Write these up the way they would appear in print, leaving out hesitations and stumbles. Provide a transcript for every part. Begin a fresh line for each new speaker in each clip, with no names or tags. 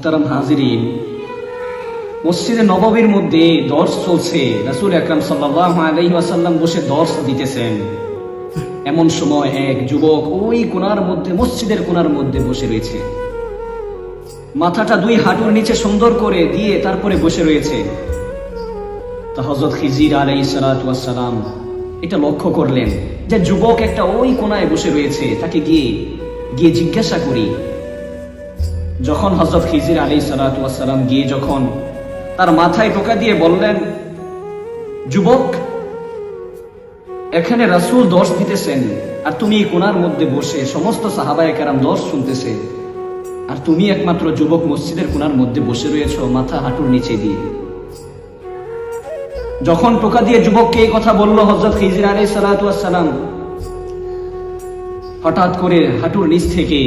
মুহতারাম হাজিরিন, মসজিদে নববীর মধ্যে দর্স চলছে। রাসূল আকরাম সাল্লাল্লাহু আলাইহি ওয়াসাল্লাম বসে দর্স দিতেছেন। এমন সময় এক যুবক ওই কোণার মধ্যে, মসজিদের কোণার মধ্যে বসে রয়েছে। মাথাটা দুই হাঁটুর নিচে সুন্দর করে দিয়ে তারপরে বসে রয়েছে। তা হযরত খিজির আলাইহিস সালাতু ওয়াস সালাম এটা লক্ষ্য করলেন যে যুবক একটা ওই কোণায় বসে রয়েছে, তাকে গিয়ে জিজ্ঞাসা করি। যখন হযরত খিজির আলাইহিস সালাতু ওয়াস সালাম গিয়ে যখন তার মাথায় টোকা দিয়ে বললেন, যুবক, এখানে রাসূল দর্শ দিতেছেন আর তুমি এই কোণার মধ্যে বসে সমস্ত সাহাবায়ে কেরাম দর্শ শুনতেছে, আর তুমি একমাত্র যুবক মসজিদের কোণার মধ্যে বসে রয়েছো মাথা হাঁটুর নিচে দিয়ে। যখন টোকা দিয়ে যুবককে এই কথা বলল হযরত খিজির আলাইহিস সালাতু ওয়াস সালাম, হঠাৎ করে হাঁটুর নিচ থেকে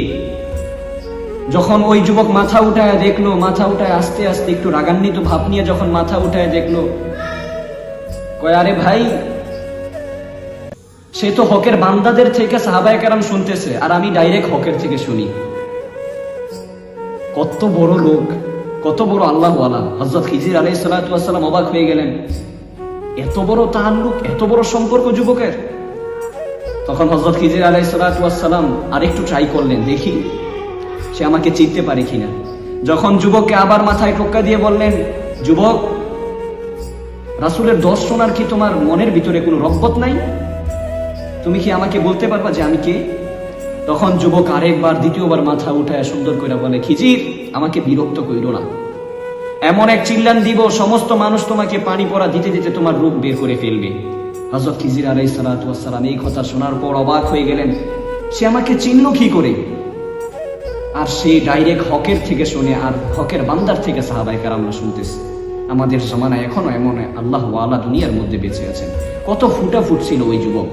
যখন ওই যুবক মাথা উঠায় দেখলো, মাথা উঠায় আস্তে আস্তে একটু রাগান্বিত ভাব নিয়ে যখন মাথা উঠায় দেখলো, কয়, আরে ভাই, সে তো হকের বান্দাদের থেকে সাহাবায়ে কেরাম শুনতেছে আর আমি ডাইরেক্ট হকের থেকে শুনি। কত বড় লোক, কত বড় আল্লাহওয়ালা। হযরত খিজির আলাইহিস সালাতু ওয়াস সালাম অবাক হয়ে গেলেন, এত বড় তাআল্লুক, এত বড় সম্পর্ক যুবকের। তখন হযরত খিজির আলাইহিস সালাতু ওয়াস সালাম আরেকটু ট্রাই করলেন, দেখি সে আমাকে চিনতে পারে কিনা। যখন যুবককে আবার মাথায় টোক্কা দিয়ে বললেন, যুবক, রাসূলের দর্শ শোনার কি তোমার মনের ভিতরে কোনো রগবত নাই? তুমি কি আমাকে বলতে পারবা যে আমি কে? তখন যুবক আরেকবার, দ্বিতীয়বার মাথা উঠায় সুন্দর করে বলে, খিজির, আমাকে বিরক্ত কইরো না। এমন এক চিল্লান দিব সমস্ত মানুষ তোমাকে পানি পড়া দিতে দিতে তোমার রূপ বের করে ফেলবে। হযরত খিজির আলাইহিস সালাতু ওয়াস সালাম এই কথা শোনার পর অবাক হয়ে গেলেন, সে আমাকে চিনল কি করে? আর সে ডাইরেক্ট হকের থেকে শুনে, আর হকের বান্দার থেকে সাহাবায়ে কেরামরা শুনতেছে। আমাদের জামানায় এখনো এমন আল্লাহ ওয়ালা দুনিয়ার মধ্যে বেঁচে আছেন। কত ফুটাফুট ছিল ওই যুবক।